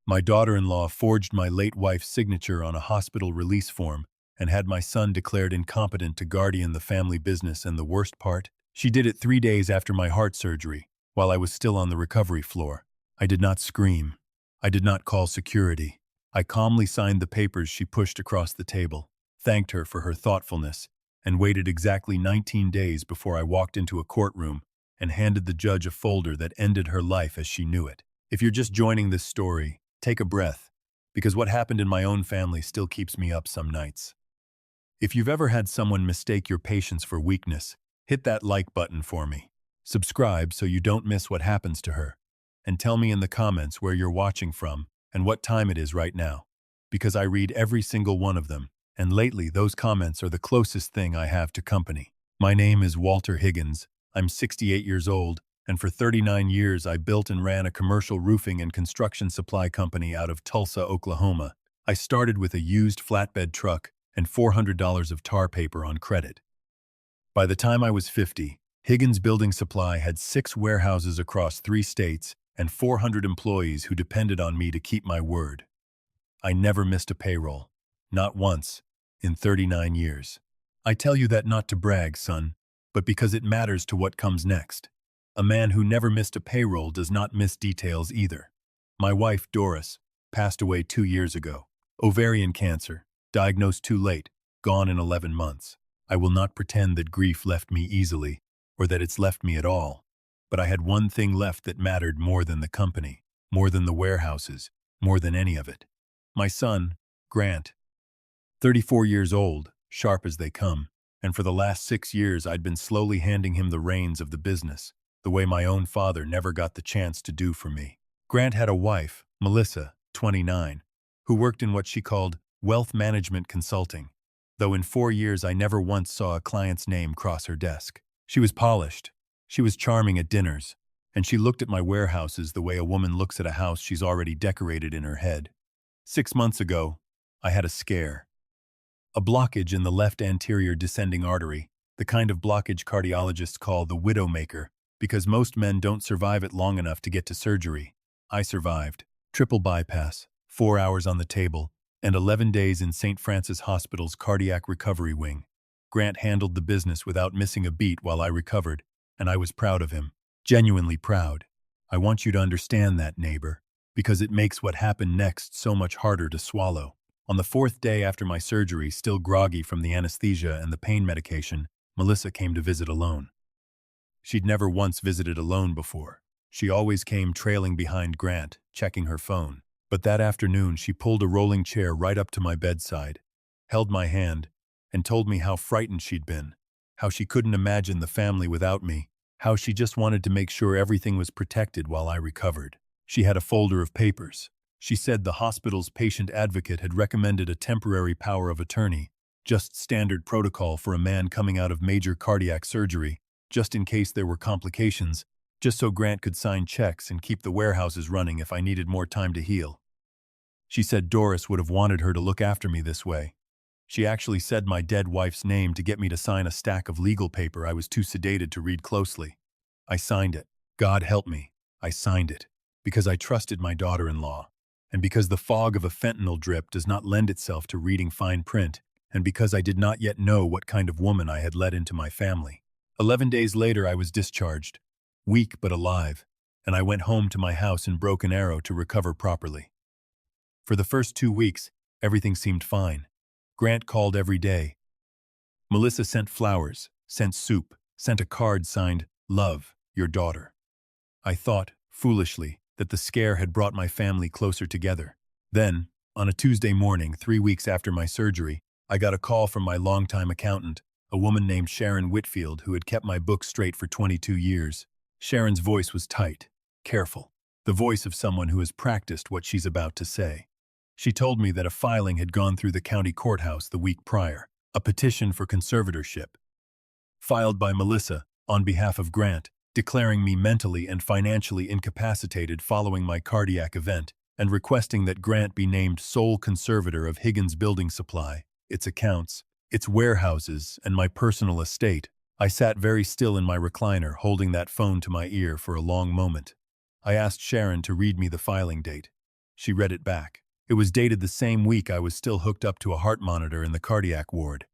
My daughter-in-law forged my late wife's signature on a hospital release form and had my son declared incompetent to guardian the family business, and the worst part? She did it 3 days after my heart surgery, while I was still on the recovery floor. I did not scream. I did not call security. I calmly signed the papers she pushed across the table, thanked her for her thoughtfulness, and waited exactly 19 days before I walked into a courtroom and handed the judge a folder that ended her life as she knew it. If you're just joining this story, take a breath, because what happened in my own family still keeps me up some nights. If you've ever had someone mistake your patience for weakness, hit that like button for me. Subscribe so you don't miss what happens to her. And tell me in the comments where you're watching from and what time it is right now, because I read every single one of them, and lately those comments are the closest thing I have to company. My name is Walter Higgins. I'm 68 years old, and for 39 years I built and ran a commercial roofing and construction supply company out of Tulsa, Oklahoma. I started with a used flatbed truck and $400 of tar paper on credit. By the time I was 50, Higgins Building Supply had 6 warehouses across 3 states and 400 employees who depended on me to keep my word. I never missed a payroll, not once, in 39 years. I tell you that not to brag, son, but because it matters to what comes next. A man who never missed a payroll does not miss details either. My wife, Doris, passed away 2 years ago. Ovarian cancer, diagnosed too late, gone in 11 months. I will not pretend that grief left me easily, or that it's left me at all. But I had one thing left that mattered more than the company, more than the warehouses, more than any of it. My son, Grant, 34 years old, sharp as they come, and for the last 6 years I'd been slowly handing him the reins of the business, the way my own father never got the chance to do for me. Grant had a wife, Melissa, 29, who worked in what she called wealth management consulting, though in 4 years I never once saw a client's name cross her desk. She was polished. She was charming at dinners, and she looked at my warehouses the way a woman looks at a house she's already decorated in her head. 6 months ago, I had a scare. A blockage in the left anterior descending artery, the kind of blockage cardiologists call the widowmaker, because most men don't survive it long enough to get to surgery. I survived. Triple bypass, 4 hours on the table, and 11 days in St. Francis Hospital's cardiac recovery wing. Grant handled the business without missing a beat while I recovered, and I was proud of him. Genuinely proud. I want you to understand that, neighbor, because it makes what happened next so much harder to swallow. On the 4th day after my surgery, still groggy from the anesthesia and the pain medication, Melissa came to visit alone. She'd never once visited alone before. She always came trailing behind Grant, checking her phone. But that afternoon, she pulled a rolling chair right up to my bedside, held my hand, and told me how frightened she'd been, how she couldn't imagine the family without me, how she just wanted to make sure everything was protected while I recovered. She had a folder of papers. She said the hospital's patient advocate had recommended a temporary power of attorney, just standard protocol for a man coming out of major cardiac surgery, just in case there were complications, just so Grant could sign checks and keep the warehouses running if I needed more time to heal. She said Doris would have wanted her to look after me this way. She actually said my dead wife's name to get me to sign a stack of legal paper I was too sedated to read closely. I signed it. God help me, I signed it, because I trusted my daughter-in-law, and because the fog of a fentanyl drip does not lend itself to reading fine print, and because I did not yet know what kind of woman I had let into my family. 11 days later I was discharged, weak but alive, and I went home to my house in Broken Arrow to recover properly. For the first 2 weeks, everything seemed fine. Grant called every day. Melissa sent flowers, sent soup, sent a card signed, "Love, your daughter." I thought, foolishly, that the scare had brought my family closer together. Then, on a Tuesday morning, 3 weeks after my surgery, I got a call from my longtime accountant, a woman named Sharon Whitfield who had kept my books straight for 22 years. Sharon's voice was tight, careful, the voice of someone who has practiced what she's about to say. She told me that a filing had gone through the county courthouse the week prior, a petition for conservatorship, filed by Melissa on behalf of Grant, declaring me mentally and financially incapacitated following my cardiac event, and requesting that Grant be named sole conservator of Higgins Building Supply, its accounts, its warehouses, and my personal estate. I sat very still in my recliner, holding that phone to my ear for a long moment. I asked Sharon to read me the filing date. She read it back. It was dated the same week I was still hooked up to a heart monitor in the cardiac ward.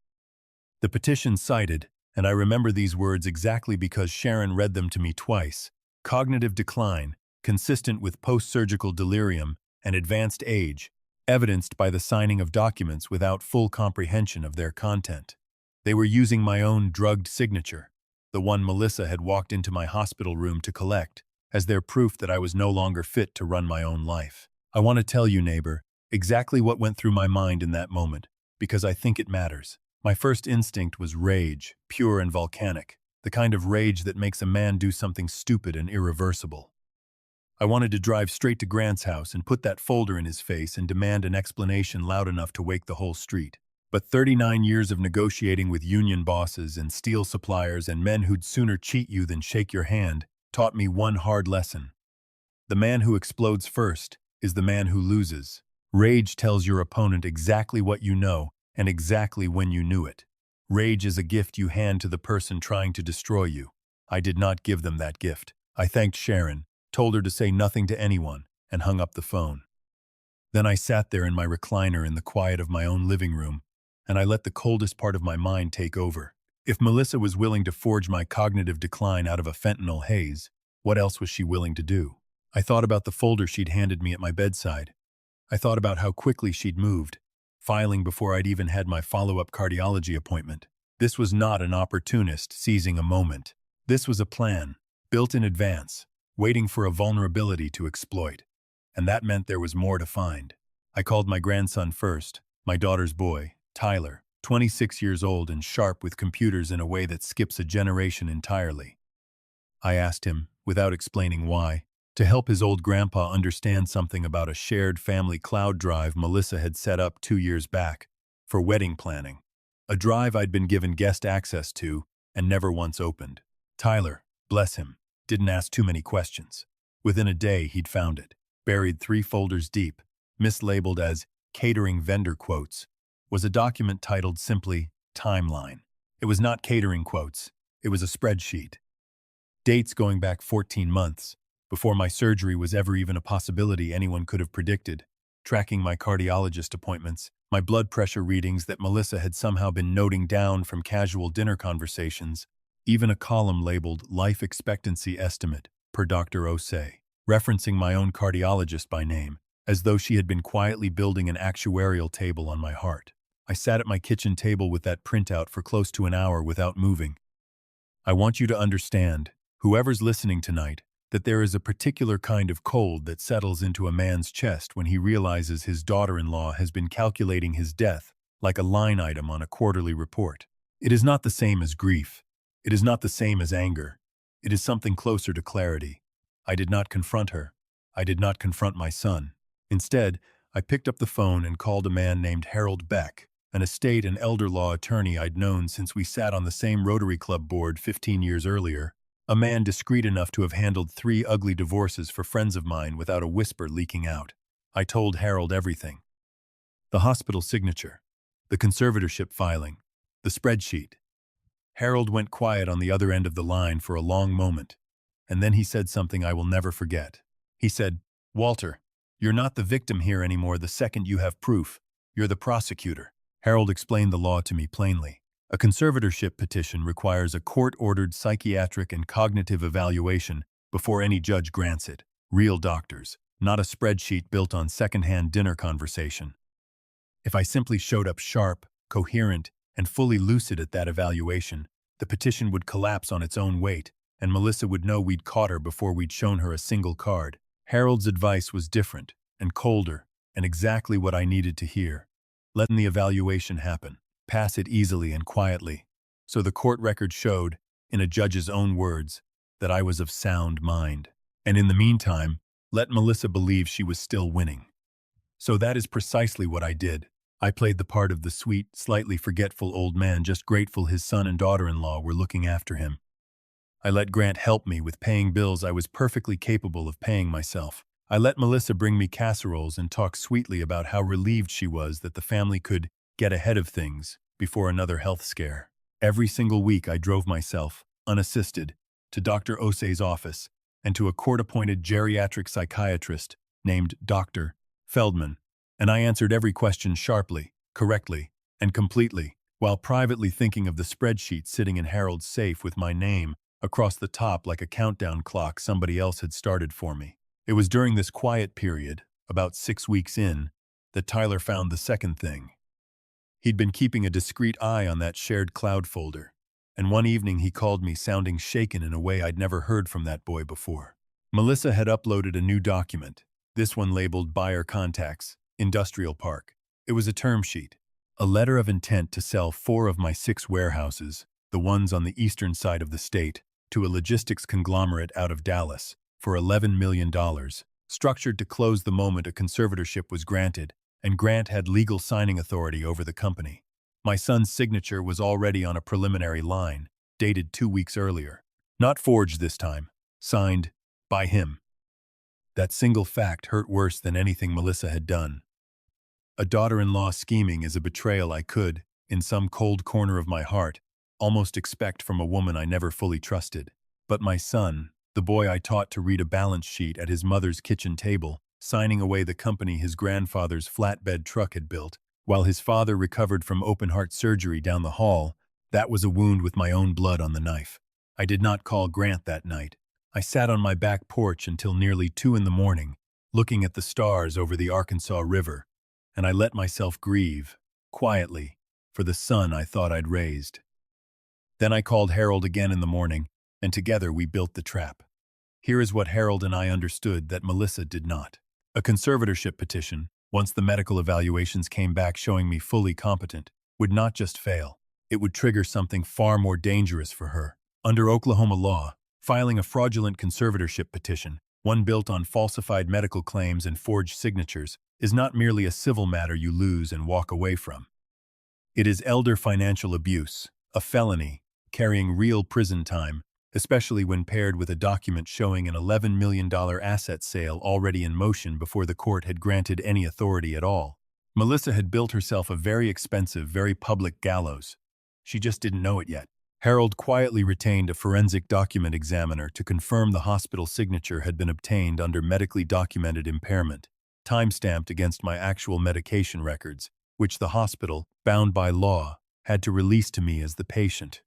The petition cited, and I remember these words exactly because Sharon read them to me twice: cognitive decline, consistent with post-surgical delirium and advanced age, evidenced by the signing of documents without full comprehension of their content. They were using my own drugged signature, the one Melissa had walked into my hospital room to collect, as their proof that I was no longer fit to run my own life. I want to tell you, neighbor, exactly what went through my mind in that moment, because I think it matters. My first instinct was rage, pure and volcanic, the kind of rage that makes a man do something stupid and irreversible. I wanted to drive straight to Grant's house and put that folder in his face and demand an explanation loud enough to wake the whole street. But 39 years of negotiating with union bosses and steel suppliers and men who'd sooner cheat you than shake your hand taught me one hard lesson. The man who explodes first is the man who loses. Rage tells your opponent exactly what you know and exactly when you knew it. Rage is a gift you hand to the person trying to destroy you. I did not give them that gift. I thanked Sharon, told her to say nothing to anyone, and hung up the phone. Then I sat there in my recliner in the quiet of my own living room, and I let the coldest part of my mind take over. If Melissa was willing to forge my cognitive decline out of a fentanyl haze, what else was she willing to do? I thought about the folder she'd handed me at my bedside. I thought about how quickly she'd moved, filing before I'd even had my follow-up cardiology appointment. This was not an opportunist seizing a moment. This was a plan, built in advance, waiting for a vulnerability to exploit. And that meant there was more to find. I called my grandson first, my daughter's boy, Tyler, 26 years old and sharp with computers in a way that skips a generation entirely. I asked him, without explaining why, to help his old grandpa understand something about a shared family cloud drive Melissa had set up 2 years back for wedding planning, a drive I'd been given guest access to and never once opened. Tyler, bless him, didn't ask too many questions. Within a day, he'd found it, buried 3 folders deep, mislabeled as catering vendor quotes, was a document titled simply Timeline. It was not catering quotes, it was a spreadsheet. Dates going back 14 months, before my surgery was ever even a possibility anyone could have predicted, tracking my cardiologist appointments, my blood pressure readings that Melissa had somehow been noting down from casual dinner conversations, even a column labeled Life Expectancy Estimate per Dr. Osei, referencing my own cardiologist by name, as though she had been quietly building an actuarial table on my heart. I sat at my kitchen table with that printout for close to an hour without moving. I want you to understand, whoever's listening tonight, that there is a particular kind of cold that settles into a man's chest when he realizes his daughter-in-law has been calculating his death like a line item on a quarterly report. It is not the same as grief. It is not the same as anger. It is something closer to clarity. I did not confront her. I did not confront my son. Instead, I picked up the phone and called a man named Harold Beck, an estate and elder law attorney I'd known since we sat on the same Rotary Club board 15 years earlier, a man discreet enough to have handled 3 ugly divorces for friends of mine without a whisper leaking out. I told Harold everything. The hospital signature, the conservatorship filing, the spreadsheet. Harold went quiet on the other end of the line for a long moment, and then he said something I will never forget. He said, "Walter, you're not the victim here anymore the second you have proof. You're the prosecutor." Harold explained the law to me plainly. A conservatorship petition requires a court-ordered psychiatric and cognitive evaluation before any judge grants it. Real doctors, not a spreadsheet built on second-hand dinner conversation. If I simply showed up sharp, coherent, and fully lucid at that evaluation, the petition would collapse on its own weight, and Melissa would know we'd caught her before we'd shown her a single card. Harold's advice was different, and colder, and exactly what I needed to hear. Let the evaluation happen. Pass it easily and quietly. So the court record showed, in a judge's own words, that I was of sound mind. And in the meantime, let Melissa believe she was still winning. So that is precisely what I did. I played the part of the sweet, slightly forgetful old man just grateful his son and daughter-in-law were looking after him. I let Grant help me with paying bills I was perfectly capable of paying myself. I let Melissa bring me casseroles and talk sweetly about how relieved she was that the family could get ahead of things before another health scare. Every single week I drove myself, unassisted, to Dr. Osei's office and to a court-appointed geriatric psychiatrist named Dr. Feldman, and I answered every question sharply, correctly, and completely, while privately thinking of the spreadsheet sitting in Harold's safe with my name across the top like a countdown clock somebody else had started for me. It was during this quiet period, about 6 weeks in, that Tyler found the second thing. He'd been keeping a discreet eye on that shared cloud folder, and one evening he called me sounding shaken in a way I'd never heard from that boy before. Melissa had uploaded a new document, this one labeled Buyer Contacts, Industrial Park. It was a term sheet, a letter of intent to sell 4 of my 6 warehouses, the ones on the eastern side of the state, to a logistics conglomerate out of Dallas for $11 million, structured to close the moment a conservatorship was granted, and Grant had legal signing authority over the company. My son's signature was already on a preliminary line, dated 2 weeks earlier. Not forged this time, signed by him. That single fact hurt worse than anything Melissa had done. A daughter-in-law scheming is a betrayal I could, in some cold corner of my heart, almost expect from a woman I never fully trusted. But my son, the boy I taught to read a balance sheet at his mother's kitchen table, signing away the company his grandfather's flatbed truck had built, while his father recovered from open-heart surgery down the hall, that was a wound with my own blood on the knife. I did not call Grant that night. I sat on my back porch until nearly 2 in the morning, looking at the stars over the Arkansas River, and I let myself grieve, quietly, for the son I thought I'd raised. Then I called Harold again in the morning, and together we built the trap. Here is what Harold and I understood that Melissa did not. A conservatorship petition, once the medical evaluations came back showing me fully competent, would not just fail. It would trigger something far more dangerous for her. Under Oklahoma law, filing a fraudulent conservatorship petition, one built on falsified medical claims and forged signatures, is not merely a civil matter you lose and walk away from. It is elder financial abuse, a felony, carrying real prison time, especially when paired with a document showing an $11 million asset sale already in motion before the court had granted any authority at all. Melissa had built herself a very expensive, very public gallows. She just didn't know it yet. Harold quietly retained a forensic document examiner to confirm the hospital signature had been obtained under medically documented impairment, time-stamped against my actual medication records, which the hospital, bound by law, had to release to me as the patient.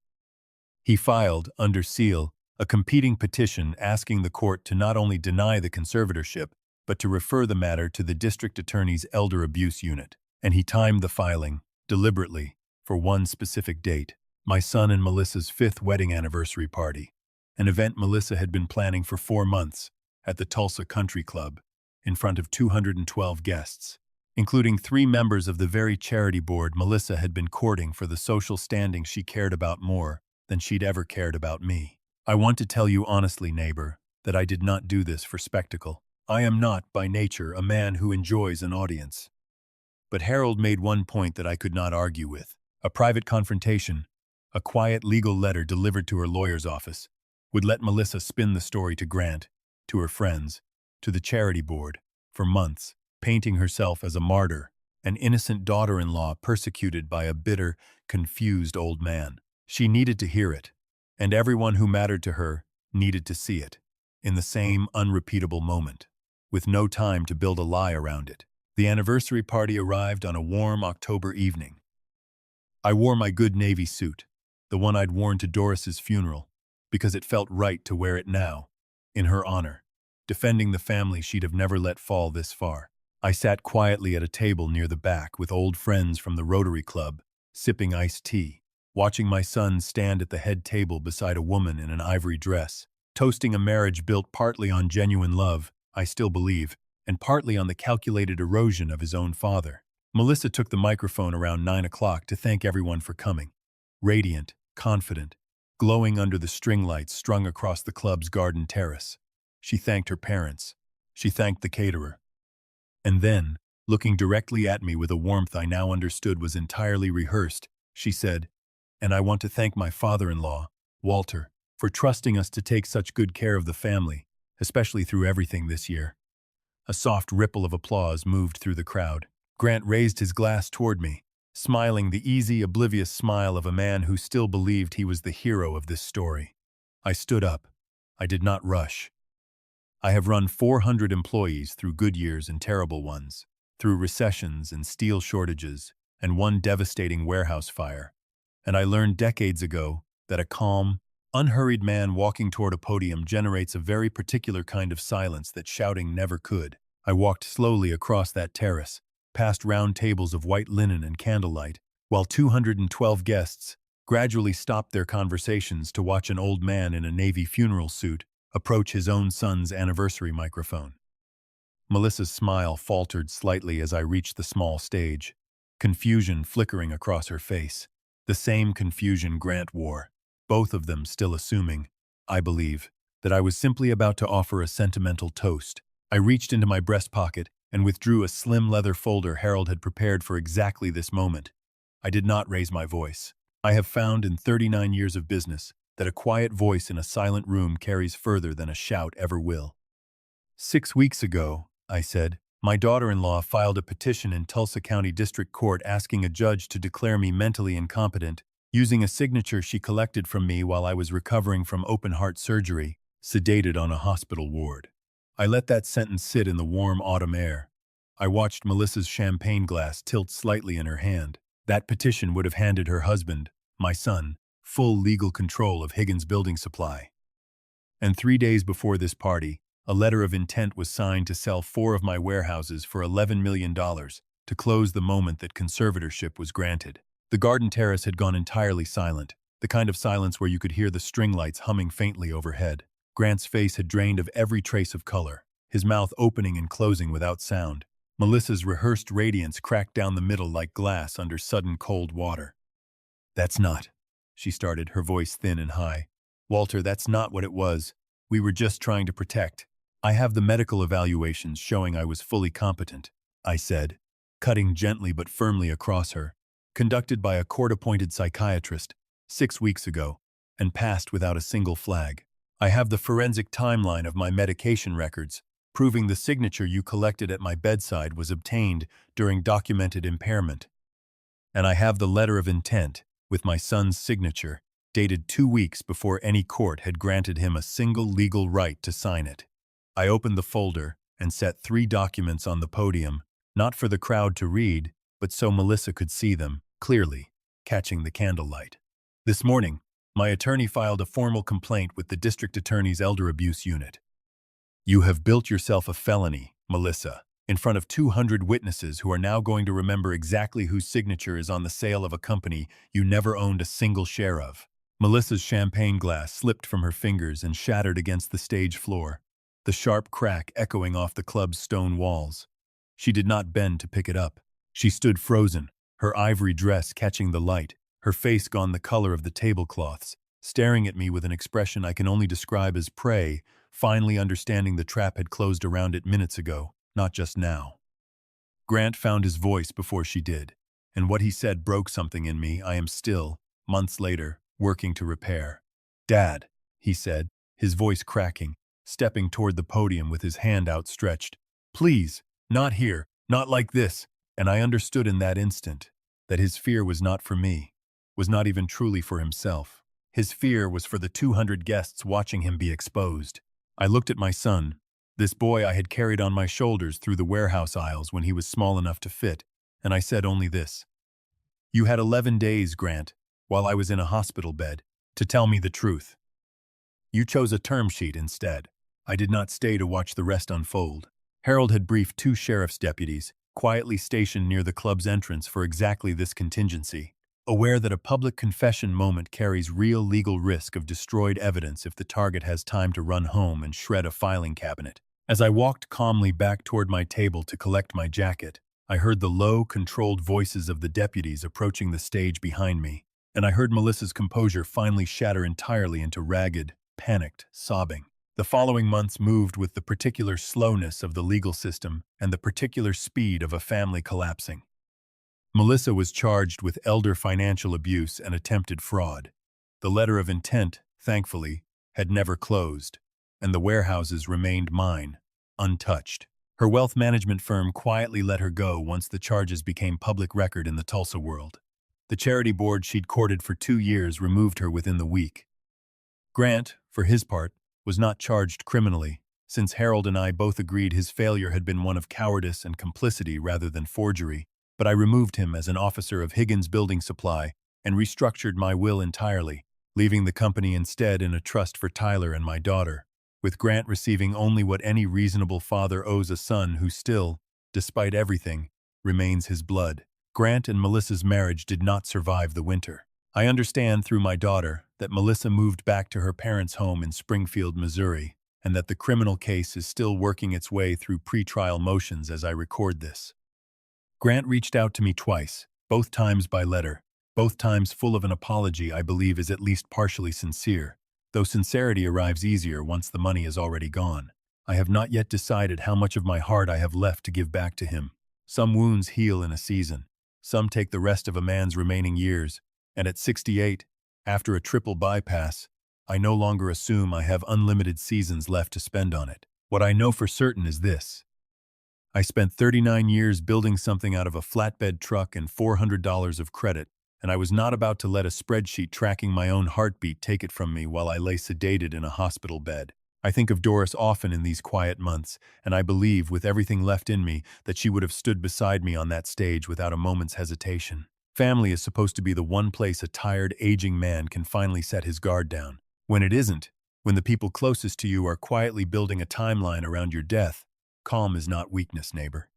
He filed, under seal, a competing petition asking the court to not only deny the conservatorship, but to refer the matter to the district attorney's elder abuse unit, and he timed the filing, deliberately, for one specific date, my son and Melissa's 5th wedding anniversary party, an event Melissa had been planning for 4 months, at the Tulsa Country Club, in front of 212 guests, including 3 members of the very charity board Melissa had been courting for the social standing she cared about more than she'd ever cared about me. I want to tell you honestly, neighbor, that I did not do this for spectacle. I am not, by nature, a man who enjoys an audience. But Harold made one point that I could not argue with. A private confrontation, a quiet legal letter delivered to her lawyer's office, would let Melissa spin the story to Grant, to her friends, to the charity board, for months, painting herself as a martyr, an innocent daughter-in-law persecuted by a bitter, confused old man. She needed to hear it, and everyone who mattered to her needed to see it, in the same unrepeatable moment, with no time to build a lie around it. The anniversary party arrived on a warm October evening. I wore my good Navy suit, the one I'd worn to Doris's funeral, because it felt right to wear it now, in her honor, defending the family she'd have never let fall this far. I sat quietly at a table near the back with old friends from the Rotary Club, sipping iced tea, watching my son stand at the head table beside a woman in an ivory dress, toasting a marriage built partly on genuine love, I still believe, and partly on the calculated erosion of his own father. Melissa took the microphone around 9 o'clock to thank everyone for coming. Radiant, confident, glowing under the string lights strung across the club's garden terrace. She thanked her parents. She thanked the caterer. And then, looking directly at me with a warmth I now understood was entirely rehearsed, she said, "And I want to thank my father-in-law, Walter, for trusting us to take such good care of the family, especially through everything this year." A soft ripple of applause moved through the crowd. Grant raised his glass toward me, smiling the easy, oblivious smile of a man who still believed he was the hero of this story. I stood up. I did not rush. I have run 400 employees through good years and terrible ones. through recessions and steel shortages, and one devastating warehouse fire. And I learned decades ago that a calm, unhurried man walking toward a podium generates a very particular kind of silence that shouting never could. I walked slowly across that terrace, past round tables of white linen and candlelight, while 212 guests gradually stopped their conversations to watch an old man in a Navy funeral suit approach his own son's anniversary microphone. Melissa's smile faltered slightly as I reached the small stage, confusion flickering across her face. The same confusion Grant wore, both of them still assuming, I believe, that I was simply about to offer a sentimental toast. I reached into my breast pocket and withdrew a slim leather folder Harold had prepared for exactly this moment. I did not raise my voice. I have found in 39 years of business that a quiet voice in a silent room carries further than a shout ever will. 6 weeks ago, I said, my daughter-in-law filed a petition in Tulsa County District Court asking a judge to declare me mentally incompetent, using a signature she collected from me while I was recovering from open-heart surgery, sedated on a hospital ward. I let that sentence sit in the warm autumn air. I watched Melissa's champagne glass tilt slightly in her hand. That petition would have handed her husband, my son, full legal control of Higgins Building Supply. And 3 days before this party, a letter of intent was signed to sell 4 of my warehouses for $11 million to close the moment that conservatorship was granted. The garden terrace had gone entirely silent, the kind of silence where you could hear the string lights humming faintly overhead. Grant's face had drained of every trace of color, his mouth opening and closing without sound. Melissa's rehearsed radiance cracked down the middle like glass under sudden cold water. "That's not," she started, her voice thin and high. "Walter, that's not what it was. We were just trying to protect. I have the medical evaluations showing I was fully competent," I said, cutting gently but firmly across her, "conducted by a court-appointed psychiatrist 6 weeks ago, and passed without a single flag. I have the forensic timeline of my medication records, proving the signature you collected at my bedside was obtained during documented impairment. And I have the letter of intent, with my son's signature, dated 2 weeks before any court had granted him a single legal right to sign it." I opened the folder and set 3 documents on the podium, not for the crowd to read, but so Melissa could see them, clearly, catching the candlelight. "This morning, my attorney filed a formal complaint with the district attorney's elder abuse unit. You have built yourself a felony, Melissa, in front of 200 witnesses who are now going to remember exactly whose signature is on the sale of a company you never owned a single share of." Melissa's champagne glass slipped from her fingers and shattered against the stage floor, the sharp crack echoing off the club's stone walls. She did not bend to pick it up. She stood frozen, her ivory dress catching the light, her face gone the color of the tablecloths, staring at me with an expression I can only describe as prey, finally understanding the trap had closed around it minutes ago, not just now. Grant found his voice before she did, and what he said broke something in me I am still, months later, working to repair. "Dad," he said, his voice cracking, stepping toward the podium with his hand outstretched. "Please, not here, not like this." And I understood in that instant that his fear was not for me, was not even truly for himself. His fear was for the 200 guests watching him be exposed. I looked at my son, this boy I had carried on my shoulders through the warehouse aisles when he was small enough to fit, and I said only this: "You had 11 days, Grant, while I was in a hospital bed, to tell me the truth. You chose a term sheet instead." I did not stay to watch the rest unfold. Harold had briefed 2 sheriff's deputies, quietly stationed near the club's entrance for exactly this contingency, aware that a public confession moment carries real legal risk of destroyed evidence if the target has time to run home and shred a filing cabinet. As I walked calmly back toward my table to collect my jacket, I heard the low, controlled voices of the deputies approaching the stage behind me, and I heard Melissa's composure finally shatter entirely into ragged, panicked sobbing. The following months moved with the particular slowness of the legal system and the particular speed of a family collapsing. Melissa was charged with elder financial abuse and attempted fraud. The letter of intent, thankfully, had never closed, and the warehouses remained mine, untouched. Her wealth management firm quietly let her go once the charges became public record in the Tulsa world. The charity board she'd courted for 2 years removed her within the week. Grant, for his part, was not charged criminally, since Harold and I both agreed his failure had been one of cowardice and complicity rather than forgery, but I removed him as an officer of Higgins Building Supply and restructured my will entirely, leaving the company instead in a trust for Tyler and my daughter, with Grant receiving only what any reasonable father owes a son who still, despite everything, remains his blood. Grant and Melissa's marriage did not survive the winter. I understand through my daughter that Melissa moved back to her parents' home in Springfield, Missouri, and that the criminal case is still working its way through pretrial motions as I record this. Grant reached out to me twice, both times by letter, both times full of an apology I believe is at least partially sincere, though sincerity arrives easier once the money is already gone. I have not yet decided how much of my heart I have left to give back to him. Some wounds heal in a season. Some take the rest of a man's remaining years, and at 68, after a triple bypass, I no longer assume I have unlimited seasons left to spend on it. What I know for certain is this. I spent 39 years building something out of a flatbed truck and $400 of credit, and I was not about to let a spreadsheet tracking my own heartbeat take it from me while I lay sedated in a hospital bed. I think of Doris often in these quiet months, and I believe, with everything left in me, that she would have stood beside me on that stage without a moment's hesitation. Family is supposed to be the one place a tired, aging man can finally set his guard down. When it isn't, when the people closest to you are quietly building a timeline around your death, calm is not weakness, neighbor.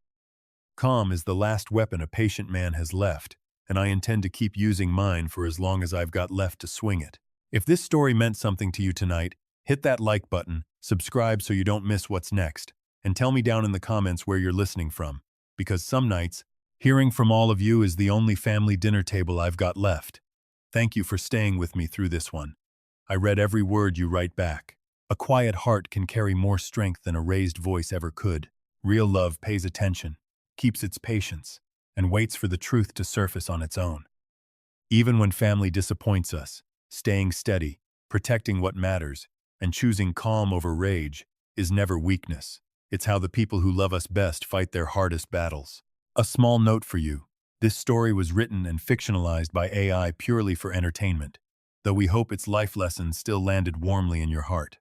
Calm is the last weapon a patient man has left, and I intend to keep using mine for as long as I've got left to swing it. If this story meant something to you tonight, hit that like button, subscribe so you don't miss what's next, and tell me down in the comments where you're listening from, because some nights, hearing from all of you is the only family dinner table I've got left. Thank you for staying with me through this one. I read every word you write back. A quiet heart can carry more strength than a raised voice ever could. Real love pays attention, keeps its patience, and waits for the truth to surface on its own. Even when family disappoints us, staying steady, protecting what matters, and choosing calm over rage is never weakness. It's how the people who love us best fight their hardest battles. A small note for you. This story was written and fictionalized by AI purely for entertainment, though we hope its life lessons still landed warmly in your heart.